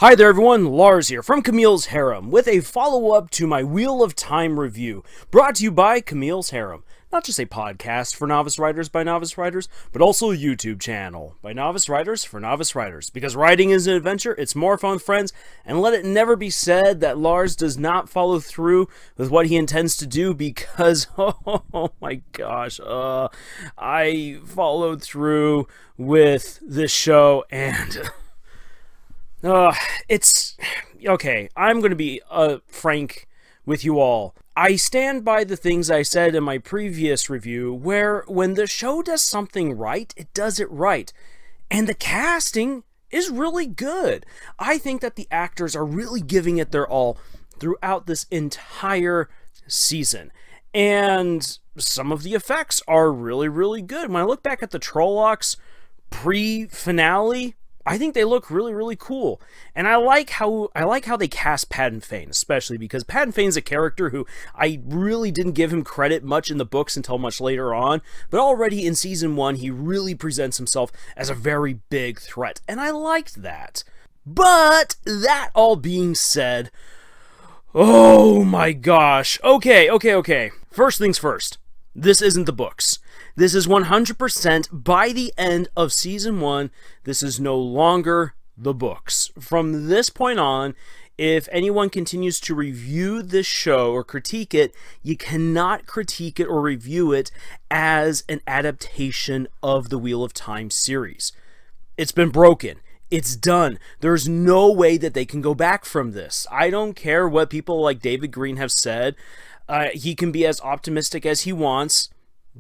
Hi there everyone, Lars here from Camille's Harem with a follow-up to my Wheel of Time review, brought to you by Camille's Harem. Not just a podcast for novice writers by novice writers, but also a YouTube channel by novice writers for novice writers. Because writing is an adventure, it's more fun with friends, and let it never be said that Lars does not follow through with what he intends to do because, oh my gosh, I followed through with this show and... it's okay. I'm going to be frank with you all. I stand by the things I said in my previous review where when the show does something right, it does it right. And the casting is really good. I think that the actors are really giving it their all throughout this entire season. And some of the effects are really good. When I look back at the Trollocs pre-finale, I think they look really cool, and I like how they cast Padan Fain, especially because Padan Fain's a character who I really didn't give him credit much in the books until much later on, but already in season 1 he really presents himself as a very big threat, and I liked that. But that all being said, oh my gosh, okay. First things first, this isn't the books. This is 100% by the end of season 1. This is no longer the books. From this point on, if anyone continues to review this show or critique it, you cannot critique it or review it as an adaptation of the Wheel of Time series. It's been broken. It's done. There's no way that they can go back from this. I don't care what people like David Green have said. He can be as optimistic as he wants.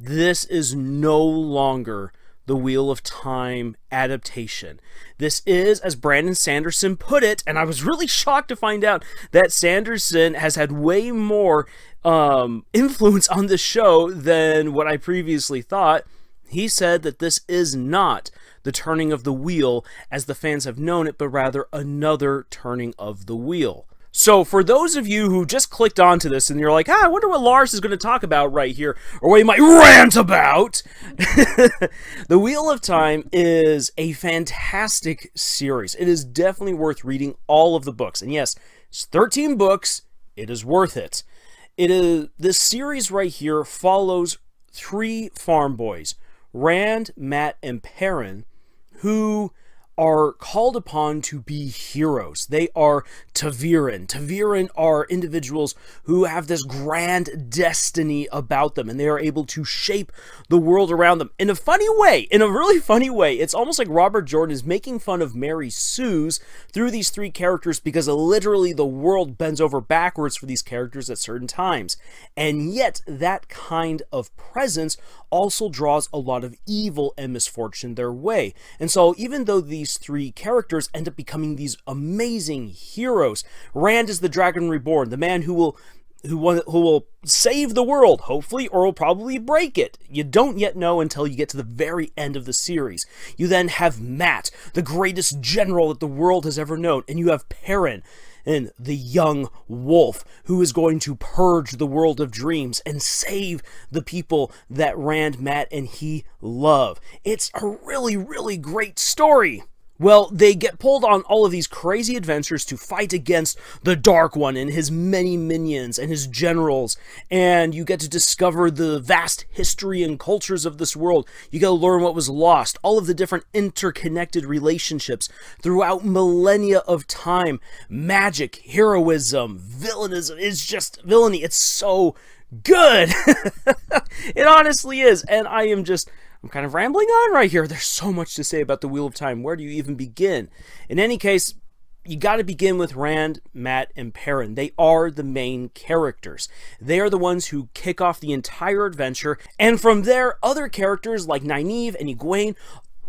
This is no longer the Wheel of Time adaptation. This is, as Brandon Sanderson put it, and I was really shocked to find out that Sanderson has had way more influence on the show than what I previously thought. He said that this is not the turning of the wheel as the fans have known it, but rather another turning of the wheel. So for those of you who just clicked onto this and you're like, I wonder what Lars is going to talk about right here, or what he might rant about, The Wheel of Time is a fantastic series. It is definitely worth reading all of the books. And yes, it's 13 books. It is worth it. This series right here follows 3 farm boys, Rand, Mat, and Perrin, who are called upon to be heroes. They are ta'veren. ta'veren are individuals who have this grand destiny about them, and they are able to shape the world around them in a funny way, in a really funny way. It's almost like Robert Jordan is making fun of Mary Sue's through these 3 characters because literally the world bends over backwards for these characters at certain times. And yet that kind of presence also draws a lot of evil and misfortune their way. And so even though these 3 characters end up becoming these amazing heroes, Rand is the Dragon Reborn, the man who will save the world, hopefully, or will probably break it. You don't yet know until you get to the very end of the series. You then have Mat, the greatest general that the world has ever known, and you have Perrin, and the young wolf who is going to purge the world of dreams and save the people that Rand, Mat, and he love. It's a really great story. Well, they get pulled on all of these crazy adventures to fight against the Dark One and his many minions and his generals, and you get to discover the vast history and cultures of this world. You get to learn what was lost, all of the different interconnected relationships throughout millennia of time, magic, heroism, villainism. It's just villainy. It's so good. It honestly is, and I'm kind of rambling on right here. There's so much to say about the Wheel of Time. Where do you even begin? In any case, you got to begin with Rand, Mat, and Perrin. They are the main characters. They are the ones who kick off the entire adventure, and from there, other characters like Nynaeve and Egwene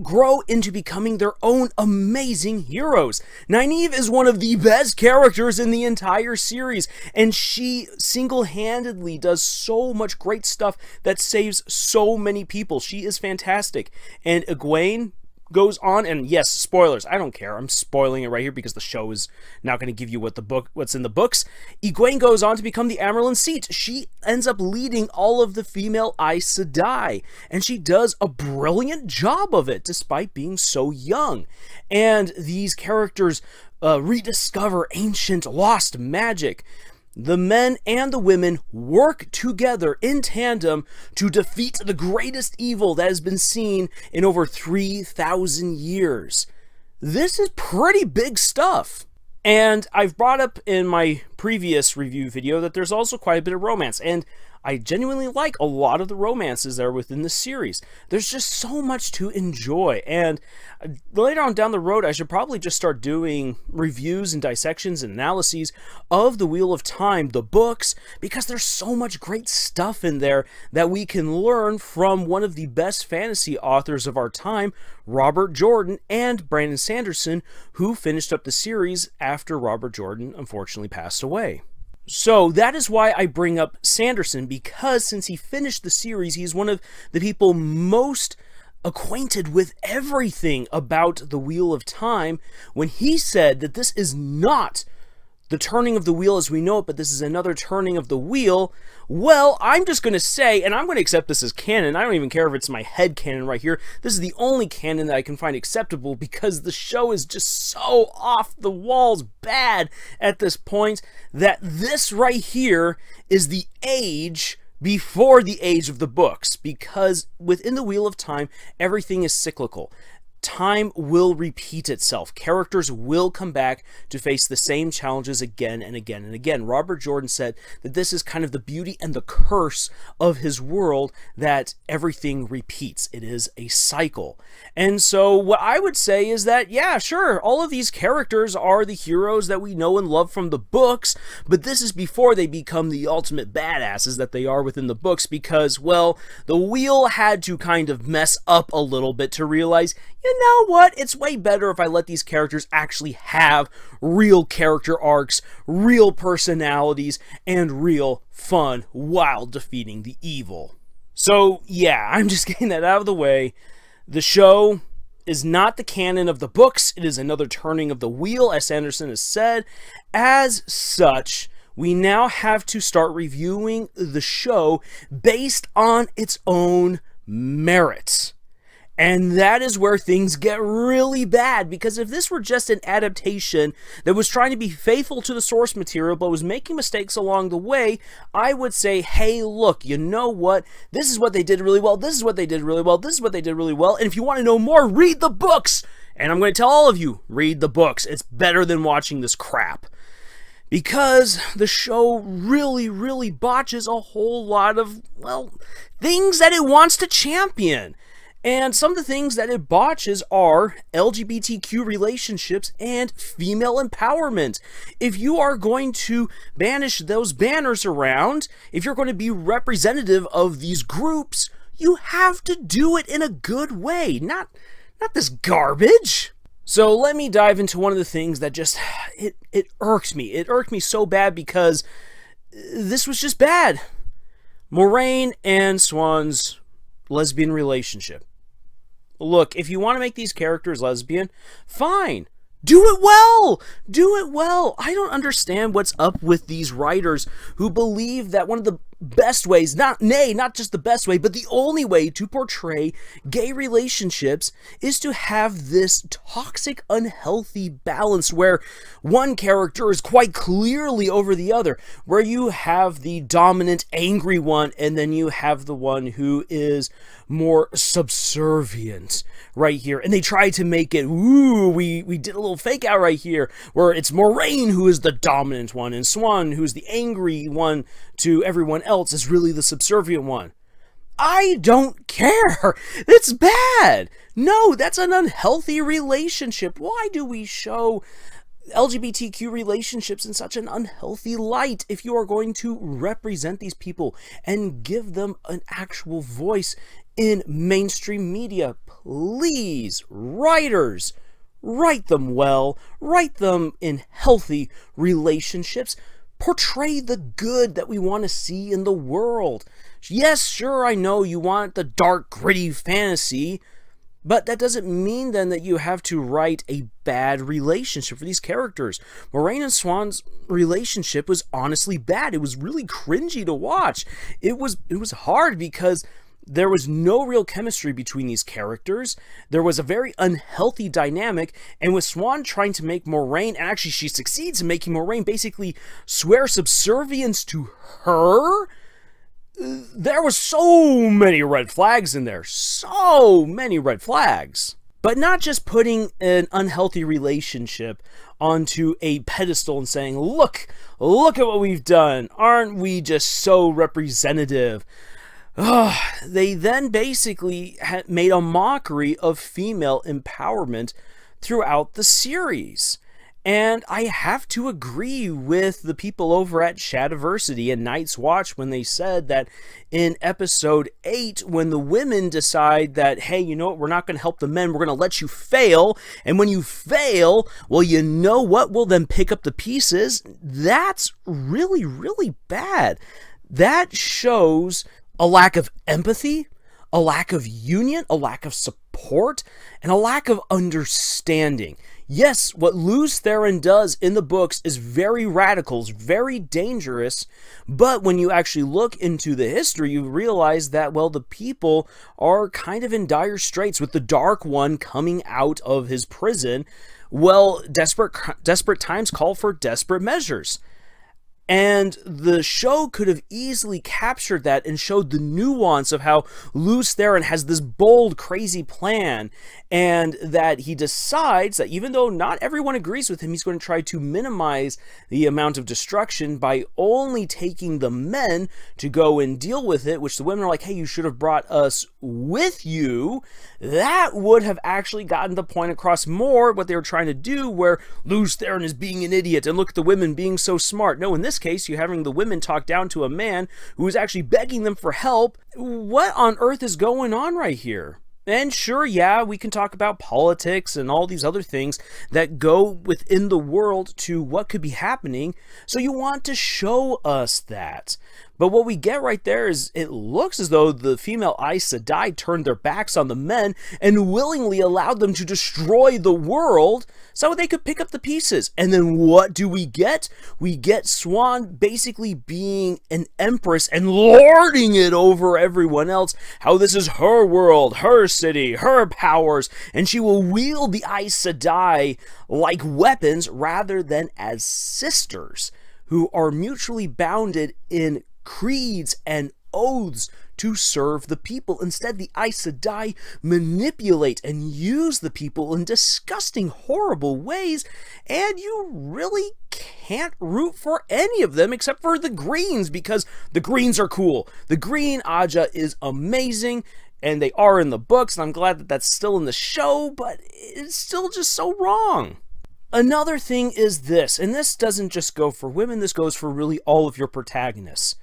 grow into becoming their own amazing heroes. Nynaeve is one of the best characters in the entire series, and she single-handedly does so much great stuff that saves so many people. She is fantastic. And Egwene goes on, and yes, spoilers, I don't care, I'm spoiling it right here because the show is not going to give you what's in the books. Egwene goes on to become the Amyrlin Seat. She ends up leading all of the female Aes Sedai, and she does a brilliant job of it despite being so young. And these characters rediscover ancient lost magic. The men and the women work together in tandem to defeat the greatest evil that has been seen in over 3,000 years. This is pretty big stuff. And I've brought up in my previous review video that there's also quite a bit of romance, and I genuinely like a lot of the romances that are within the series. There's just so much to enjoy, and later on down the road I should probably just start doing reviews and dissections and analyses of the Wheel of Time, the books, because there's so much great stuff in there that we can learn from one of the best fantasy authors of our time, Robert Jordan, and Brandon Sanderson, who finished up the series after Robert Jordan unfortunately passed away. So that is why I bring up Sanderson, because since he finished the series, he's one of the people most acquainted with everything about the Wheel of Time. When he said that this is not the turning of the wheel as we know it, but this is another turning of the wheel, well, I'm just going to say, and I'm going to accept this as canon. I don't even care if it's my head canon right here. This is the only canon that I can find acceptable, because the show is just so off the walls bad at this point that this right here is the age before the age of the books, because within the Wheel of Time, everything is cyclical. Time will repeat itself. Characters will come back to face the same challenges again and again and again. Robert Jordan said that this is kind of the beauty and the curse of his world, that everything repeats. It is a cycle. And so what I would say is that, yeah, sure, all of these characters are the heroes that we know and love from the books, but this is before they become the ultimate badasses that they are within the books, because, well, the wheel had to kind of mess up a little bit to realize, you know what, it's way better if I let these characters actually have real character arcs, real personalities, and real fun while defeating the evil. So yeah, I'm just getting that out of the way. The show is not the canon of the books. It is another turning of the wheel, as Sanderson has said. As such, we now have to start reviewing the show based on its own merits. And that is where things get really bad, because if this were just an adaptation that was trying to be faithful to the source material but was making mistakes along the way, I would say, hey, look, you know what? This is what they did really well, this is what they did really well, this is what they did really well, and if you want to know more, read the books! And I'm going to tell all of you, read the books. It's better than watching this crap. Because the show really, really botches a whole lot of, well, things that it wants to champion. And some of the things that it botches are LGBTQ relationships and female empowerment. If you are going to banish those banners around, if you're going to be representative of these groups, you have to do it in a good way, not this garbage. So let me dive into one of the things that just, it irked me. It irked me so bad because this was just bad. Moraine and Swan's lesbian relationship. Look, if you want to make these characters lesbian, fine. Do it well! Do it well! I don't understand what's up with these writers who believe that one of the best ways, not just the best way, but the only way to portray gay relationships is to have this toxic, unhealthy balance where one character is quite clearly over the other, where you have the dominant, angry one, and then you have the one who is more subservient right here. And they try to make it, ooh, we did a little fake out right here, where it's Moraine who is the dominant one, and Swan, who's the angry one to everyone else, is really the subservient one. I don't care. It's bad. No, that's an unhealthy relationship. Why do we show LGBTQ relationships in such an unhealthy light if you are going to represent these people and give them an actual voice in mainstream media? Please, writers, write them well, write them in healthy relationships, portray the good that we want to see in the world. Yes, sure, I know you want the dark, gritty fantasy, but that doesn't mean then that you have to write a bad relationship for these characters. Moraine and Swan's relationship was honestly bad. It was really cringy to watch. It was hard because There was no real chemistry between these characters. There was a very unhealthy dynamic, and with Swan trying to make Moraine, and actually she succeeds in making Moraine basically swear subservience to her, there was so many red flags in there. So many red flags. But not just putting an unhealthy relationship onto a pedestal and saying, look at what we've done. Aren't we just so representative? They then basically made a mockery of female empowerment throughout the series. And I have to agree with the people over at Shadiversity and Night's Watch when they said that in episode 8, when the women decide that, hey, you know what, we're not going to help the men, we're going to let you fail, and when you fail, well, you know what, we'll then pick up the pieces. That's really, really bad. That shows a lack of empathy, a lack of union, a lack of support, and a lack of understanding. Yes, what Luz Theron does in the books is very radical, is very dangerous, but when you actually look into the history, you realize that, well, the people are kind of in dire straits with the Dark One coming out of his prison. Well, desperate times call for desperate measures. And the show could have easily captured that and showed the nuance of how Luz Theron has this bold, crazy plan, and that he decides that even though not everyone agrees with him, he's going to try to minimize the amount of destruction by only taking the men to go and deal with it, which the women are like, hey, you should have brought us with you. That would have actually gotten the point across more what they were trying to do, where Luz Theron is being an idiot and look at the women being so smart. No, in this case, you're having the women talk down to a man who is actually begging them for help. What on earth is going on right here? And sure, yeah, we can talk about politics and all these other things that go within the world to what could be happening. So you want to show us that. But what we get right there is it looks as though the female Aes Sedai turned their backs on the men and willingly allowed them to destroy the world so they could pick up the pieces. And then what do we get? We get Swan basically being an empress and lording it over everyone else. How this is her world, her city, her powers, and she will wield the Aes Sedai like weapons rather than as sisters who are mutually bounded in creeds and oaths to serve the people. Instead, the Aes Sedai manipulate and use the people in disgusting, horrible ways, and you really can't root for any of them except for the Greens, because the Greens are cool. The Green Aja is amazing, and they are in the books, and I'm glad that that's still in the show, but it's still just so wrong. Another thing is this, and this doesn't just go for women, this goes for really all of your protagonists.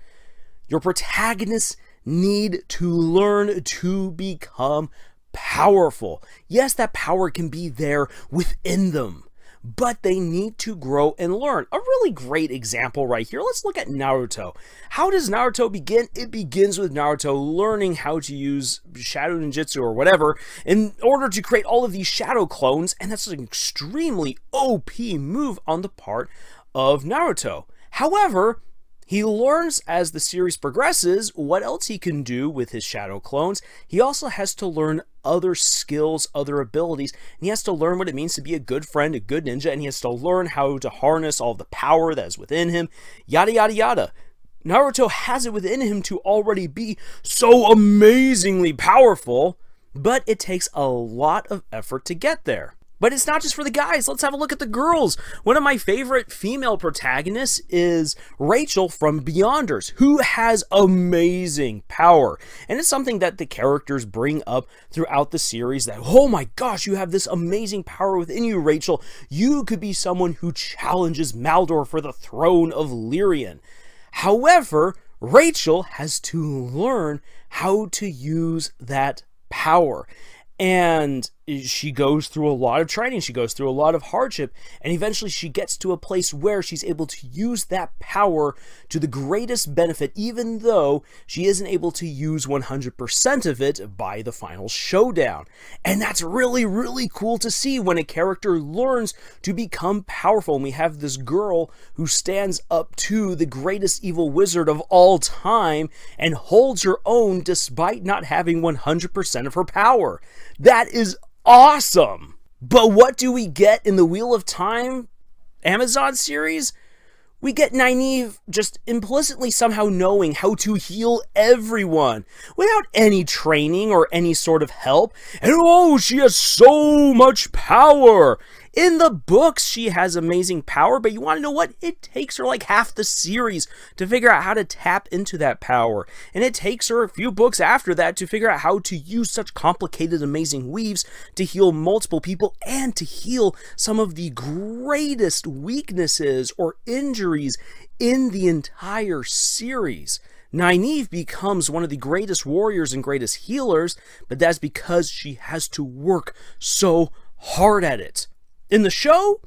Your protagonists need to learn to become powerful. Yes, that power can be there within them, but they need to grow and learn. A really great example right here. Let's look at Naruto. How does Naruto begin? It begins with Naruto learning how to use Shadow Ninjutsu or whatever in order to create all of these shadow clones, and that's an extremely OP move on the part of Naruto. However, he learns as the series progresses what else he can do with his shadow clones. He also has to learn other skills, other abilities, and he has to learn what it means to be a good friend, a good ninja, and he has to learn how to harness all the power that is within him, yada yada yada. Naruto has it within him to already be so amazingly powerful, but it takes a lot of effort to get there. But it's not just for the guys. Let's have a look at the girls. One of my favorite female protagonists is Rachel from Beyonders, who has amazing power. And it's something that the characters bring up throughout the series that, oh my gosh, you have this amazing power within you, Rachel. You could be someone who challenges Maldor for the throne of Lyrian. However, Rachel has to learn how to use that power. And she goes through a lot of training, she goes through a lot of hardship, and eventually she gets to a place where she's able to use that power to the greatest benefit, even though she isn't able to use 100% of it by the final showdown. And that's really, really cool to see when a character learns to become powerful. And we have this girl who stands up to the greatest evil wizard of all time and holds her own despite not having 100% of her power. That is awesome! But what do we get in the Wheel of Time Amazon series? We get Nynaeve just implicitly somehow knowing how to heal everyone without any training or any sort of help. And oh, she has so much power! In the books, she has amazing power, but you want to know what? It takes her like half the series to figure out how to tap into that power. And it takes her a few books after that to figure out how to use such complicated, amazing weaves to heal multiple people and to heal some of the greatest weaknesses or injuries in the entire series. Nynaeve becomes one of the greatest warriors and greatest healers, but that's because she has to work so hard at it. In the show?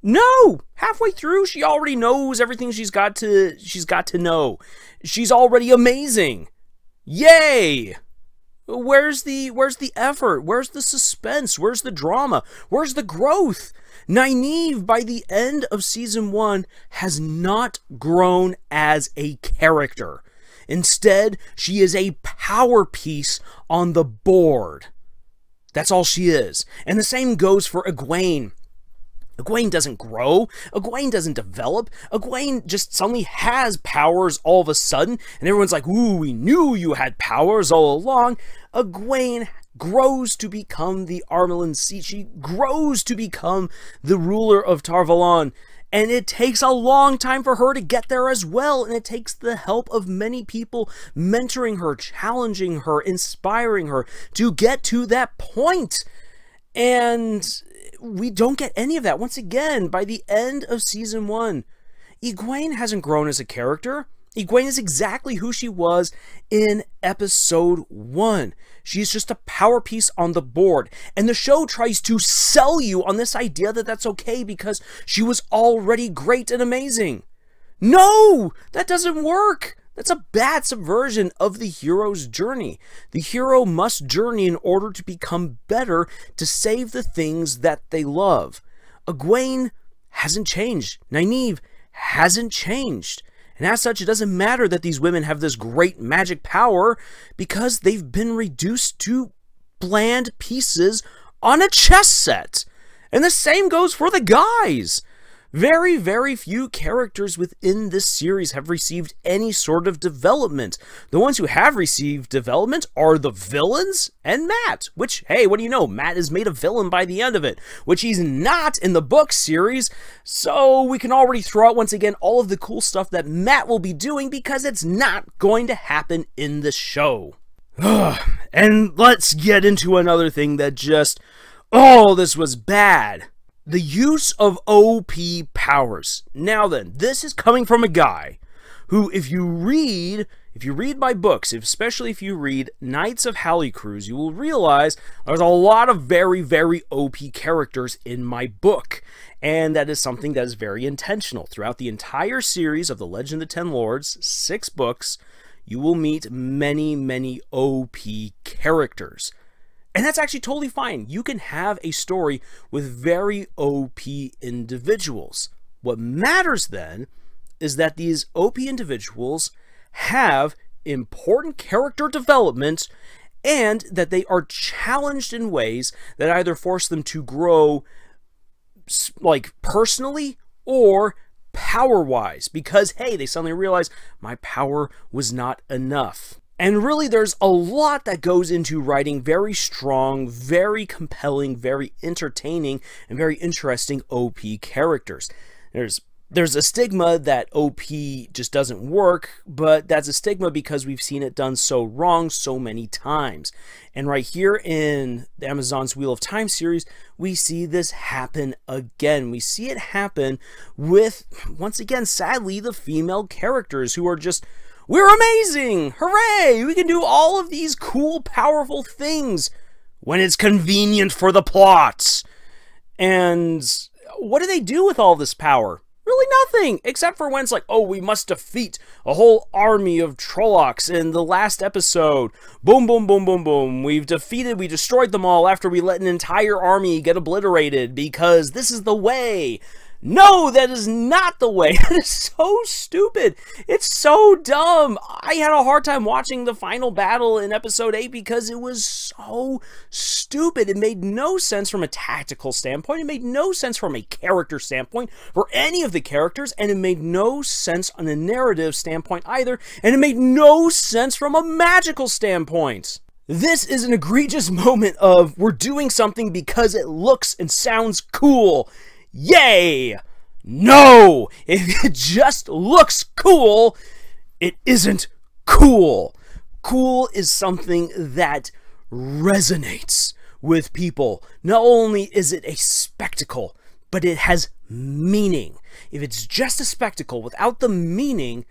No! Halfway through, she already knows everything she's got to know. She's already amazing. Yay! Where's the effort? Where's the suspense? Where's the drama? Where's the growth? Nynaeve, by the end of season 1, has not grown as a character. Instead, she is a power piece on the board. That's all she is. And the same goes for Egwene. Egwene doesn't grow. Egwene doesn't develop. Egwene just suddenly has powers all of a sudden, and everyone's like, ooh, we knew you had powers all along. Egwene grows to become the Armelin Seat. She grows to become the ruler of Tar Valon. And it takes a long time for her to get there as well. And it takes the help of many people mentoring her, challenging her, inspiring her to get to that point. And we don't get any of that. Once again, by the end of season 1, Egwene hasn't grown as a character. Egwene is exactly who she was in episode 1. She's just a power piece on the board. And the show tries to sell you on this idea that that's okay because she was already great and amazing. No! That doesn't work! That's a bad subversion of the hero's journey. The hero must journey in order to become better, to save the things that they love. Egwene hasn't changed. Nynaeve hasn't changed. And as such, it doesn't matter that these women have this great magic power because they've been reduced to bland pieces on a chess set. And the same goes for the guys. Very, very few characters within this series have received any sort of development. The ones who have received development are the villains and Matt, which, hey, what do you know? Matt is made a villain by the end of it, which he's not in the book series, so we can already throw out once again all of the cool stuff that Matt will be doing because it's not going to happen in the show. And let's get into another thing that just, oh, this was bad. The use of OP powers. Now then, this is coming from a guy who, if you read my books, especially if you read Knights of Halicruz, you will realize there's a lot of very, very OP characters in my book. And that is something that is very intentional. Throughout the entire series of The Legend of the Ten Lords, 6 books, you will meet many, many OP characters. And that's actually totally fine. You can have a story with very OP individuals. What matters then is that these OP individuals have important character development and that they are challenged in ways that either force them to grow like personally or power-wise because, hey, they suddenly realize my power was not enough. And really, there's a lot that goes into writing very strong, very compelling, very entertaining, and very interesting OP characters. There's a stigma that OP just doesn't work, but that's a stigma because we've seen it done so wrong so many times. And right here in the Amazon's Wheel of Time series, we see this happen again. We see it happen with, once again, sadly, the female characters who are just, we're amazing! Hooray! We can do all of these cool, powerful things. when it's convenient for the plot. And what do they do with all this power? Really nothing, except for when it's like, oh, we must defeat a whole army of Trollocs in the last episode. Boom, boom, boom, boom, boom. We destroyed them all after we let an entire army get obliterated because this is the way. No, that is not the way. That is so stupid. It's so dumb. I had a hard time watching the final battle in episode 8 because it was so stupid. It made no sense from a tactical standpoint. It made no sense from a character standpoint for any of the characters, and it made no sense on a narrative standpoint either, and it made no sense from a magical standpoint. This is an egregious moment of we're doing something because it looks and sounds cool. Yay! No! If it just looks cool, it isn't cool. Cool is something that resonates with people. Not only is it a spectacle, but it has meaning. If it's just a spectacle without the meaning,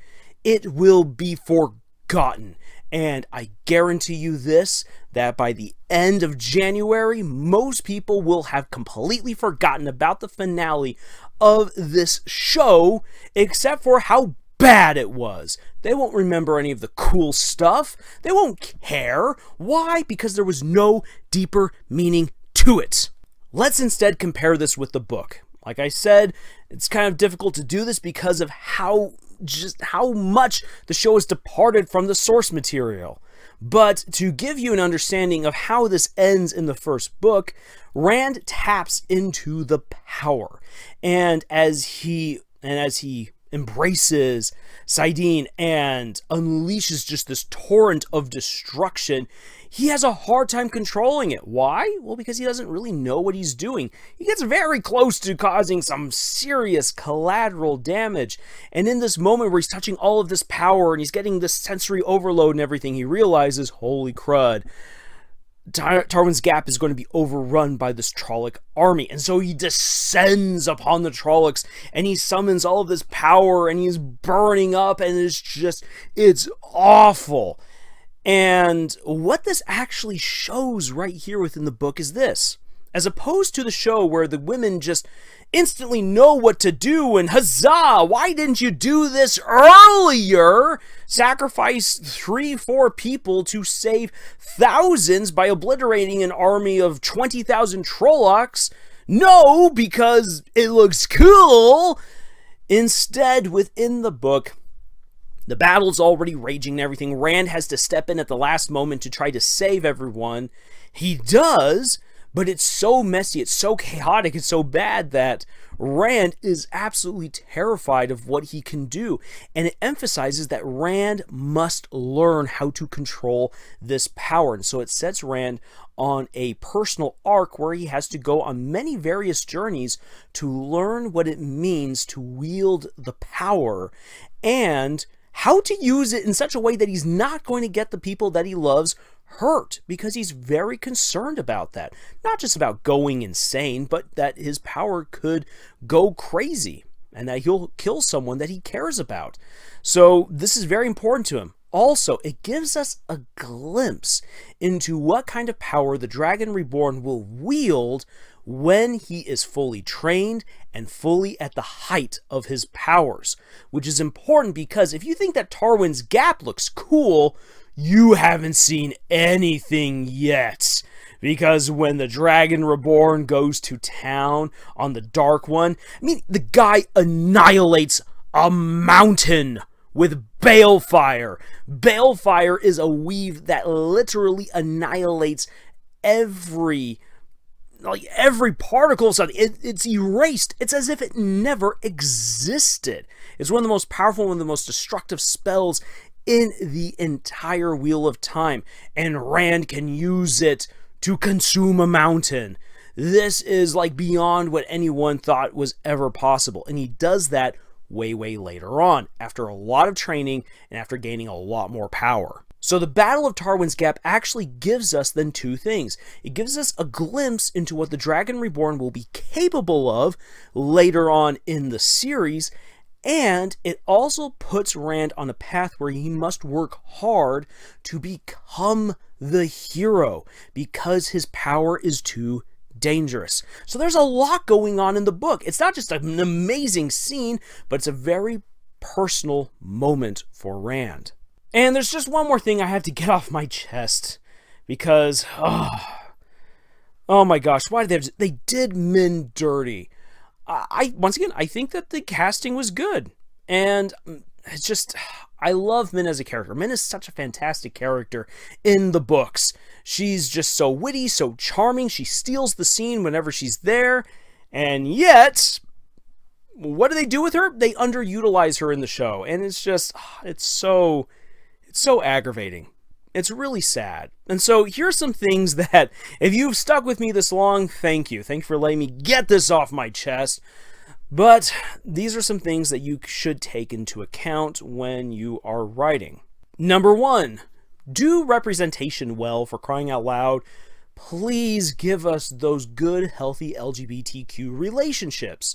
it will be forgotten. And I guarantee you this, that by the end of January, most people will have completely forgotten about the finale of this show, except for how bad it was. They won't remember any of the cool stuff. They won't care. Why? Because there was no deeper meaning to it. Let's instead compare this with the book. Like I said, it's kind of difficult to do this because of how much the show has departed from the source material. But to give you an understanding of how this ends in the first book, Rand taps into the power. And as he embraces Saidin and unleashes just this torrent of destruction, he has a hard time controlling it. Why? Well, because he doesn't really know what he's doing. He gets very close to causing some serious collateral damage. And in this moment where he's touching all of this power and he's getting this sensory overload and everything, he realizes, holy crud, Tarwin's Gap is going to be overrun by this Trolloc army. And so he descends upon the Trollocs and he summons all of this power and he's burning up, and it's awful. And what this actually shows right here within the book is this. As opposed to the show where the women just instantly know what to do and huzzah, why didn't you do this earlier? Sacrifice 3-4 people to save thousands by obliterating an army of 20,000 Trollocs. No, because it looks cool. Instead, within the book, the battle's already raging and everything. Rand has to step in at the last moment to try to save everyone. He does, but it's so messy, it's so chaotic, it's so bad that Rand is absolutely terrified of what he can do. And it emphasizes that Rand must learn how to control this power. And so it sets Rand on a personal arc where he has to go on many various journeys to learn what it means to wield the power and how to use it in such a way that he's not going to get the people that he loves hurt, because he's very concerned about that. Not just about going insane, but that his power could go crazy and that he'll kill someone that he cares about. So this is very important to him. Also, it gives us a glimpse into what kind of power the Dragon Reborn will wield when he is fully trained and fully at the height of his powers. Which is important because if you think that Tarwin's Gap looks cool, you haven't seen anything yet. Because when the Dragon Reborn goes to town on the Dark One, I mean, the guy annihilates a mountain with Balefire. Balefire is a weave that literally annihilates every particle of something. It's erased. It's as if it never existed. It's one of the most powerful, one of the most destructive spells in the entire Wheel of Time. And Rand can use it to consume a mountain. This is like beyond what anyone thought was ever possible. And he does that way later on, after a lot of training and after gaining a lot more power. So the Battle of Tarwin's Gap actually gives us then two things. It gives us a glimpse into what the Dragon Reborn will be capable of later on in the series, And it also puts Rand on a path where he must work hard to become the hero because his power is too dangerous. So there's a lot going on in the book. It's not just an amazing scene, but it's a very personal moment for Rand. And there's just one more thing I have to get off my chest because, oh my gosh, why did they did Min dirty? Once again, I think that the casting was good. And it's just, I love Min as a character. Min is such a fantastic character in the books. She's just so witty, so charming. She steals the scene whenever she's there. And yet, what do they do with her? They underutilize her in the show. And it's just, it's so aggravating. It's really sad. And so here's some things that, if you've stuck with me this long, thank you. Thank you for letting me get this off my chest. But these are some things that you should take into account when you are writing. Number 1, do representation well, for crying out loud. Please give us those good, healthy LGBTQ relationships.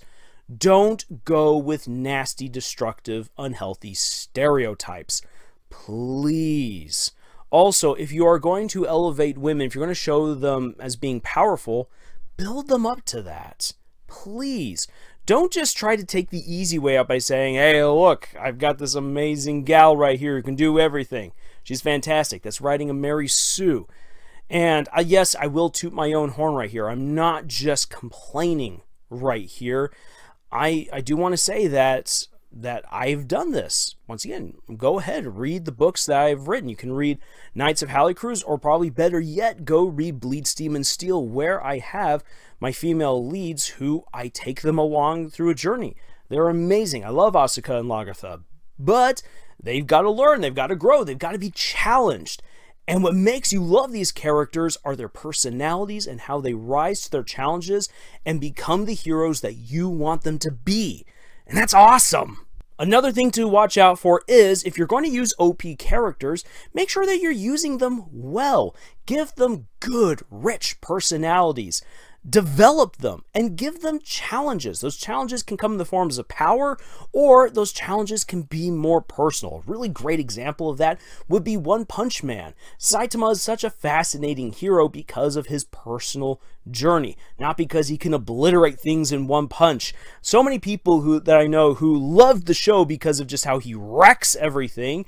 Don't go with nasty, destructive, unhealthy stereotypes. Please. Also, if you are going to elevate women, if you're going to show them as being powerful, build them up to that. Please. Don't just try to take the easy way out by saying, hey, look, I've got this amazing gal right here who can do everything. She's fantastic. That's writing a Mary Sue. And yes, I will toot my own horn right here. I'm not just complaining right here. I do want to say that I've done this. Once again, go ahead, read the books that I've written. You can read Knights of Hallicruz, or probably better yet, go read Bleed, Steam, and Steel, where I have my female leads who I take them along through a journey. They're amazing. I love Asuka and Lagertha, but they've got to learn, they've got to grow, they've got to be challenged. And what makes you love these characters are their personalities and how they rise to their challenges and become the heroes that you want them to be. And that's awesome. Another thing to watch out for is, if you're going to use OP characters, make sure that you're using them well. Give them good, rich personalities. Develop them and give them challenges. Those challenges can come in the forms of power, or those challenges can be more personal. A really great example of that would be One Punch Man. Saitama is such a fascinating hero because of his personal journey, not because he can obliterate things in one punch. So many people that I know who loved the show because of just how he wrecks everything,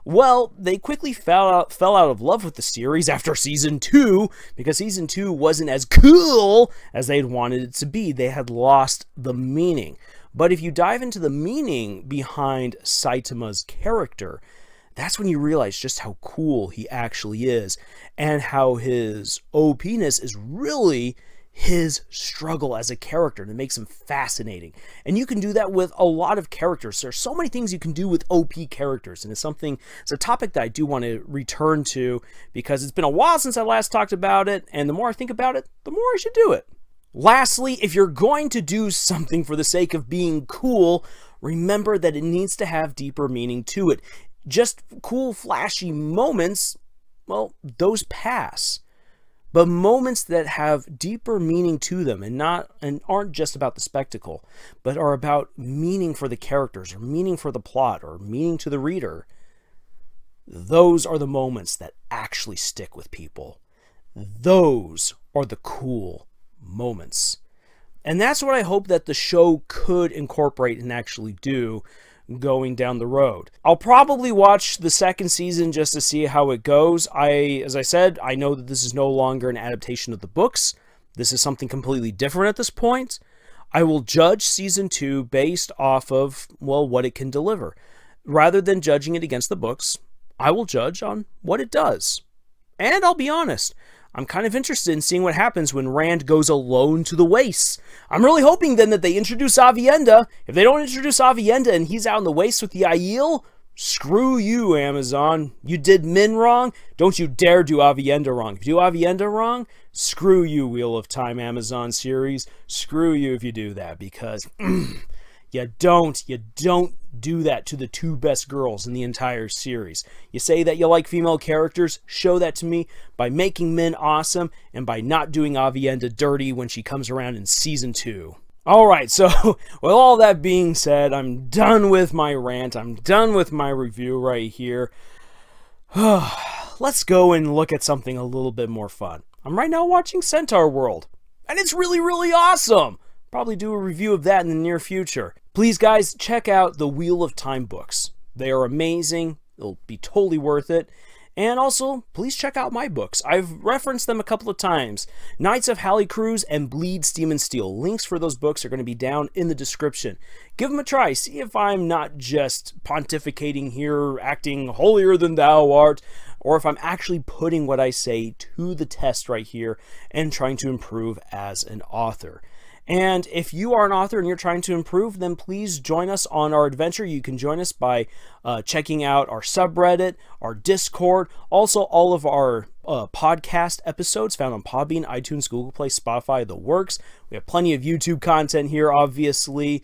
well, they quickly fell out of love with the series after Season 2, because Season 2 wasn't as cool as they'd wanted it to be. They had lost the meaning. But if you dive into the meaning behind Saitama's character, that's when you realize just how cool he actually is, and how his OP-ness is really his struggle as a character that makes him fascinating. And you can do that with a lot of characters. There's so many things you can do with OP characters, and it's a topic that I do want to return to, because it's been a while since I last talked about it, and the more I think about it, the more I should do it. Lastly, if you're going to do something for the sake of being cool, remember that it needs to have deeper meaning to it. Just cool, flashy moments, well, those pass. But moments that have deeper meaning to them and aren't just about the spectacle, but are about meaning for the characters, or meaning for the plot, or meaning to the reader, those are the moments that actually stick with people. Those are the cool moments. And that's what I hope that the show could incorporate and actually do going down the road. I'll probably watch the second season just to see how it goes. As I said, I know that this is no longer an adaptation of the books. This is something completely different at this point. I will judge Season 2 based off of, well, what it can deliver. Rather than judging it against the books, I will judge on what it does. And I'll be honest, I'm kind of interested in seeing what happens when Rand goes alone to the wastes. I'm really hoping then that they introduce Aviendha. If they don't introduce Aviendha and he's out in the wastes with the Aiel, screw you, Amazon. You did Min wrong. Don't you dare do Aviendha wrong. If you do Aviendha wrong, screw you, Wheel of Time Amazon series. Screw you if you do that, because you don't do that to the two best girls in the entire series. You say that you like female characters, show that to me by making Min awesome and by not doing Aviendha dirty when she comes around in Season 2. Alright, so with all that being said, I'm done with my rant. I'm done with my review right here. Let's go and look at something a little bit more fun. I'm right now watching Centaur World, and it's really, really awesome. Probably do a review of that in the near future. Please, guys, check out the Wheel of Time books. They are amazing. It'll be totally worth it. And also, please check out my books. I've referenced them a couple of times. Knights of Halley Cruise and Bleed, Steam, and Steel. Links for those books are going to be down in the description. Give them a try. See if I'm not just pontificating here, acting holier than thou art, or if I'm actually putting what I say to the test right here and trying to improve as an author. And if you are an author and you're trying to improve, then please join us on our adventure. You can join us by checking out our subreddit, our Discord, also all of our podcast episodes found on Podbean, iTunes, Google Play, Spotify, the works. We have plenty of YouTube content here, obviously.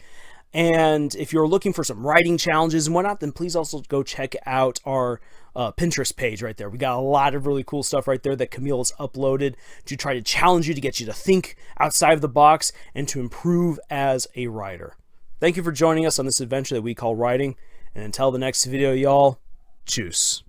And if you're looking for some writing challenges and whatnot, then please also go check out our Pinterest page right there. We got a lot of really cool stuff right there that Camille has uploaded to try to challenge you, to get you to think outside of the box and to improve as a writer. Thank you for joining us on this adventure that we call writing. And until the next video, y'all, tschüss.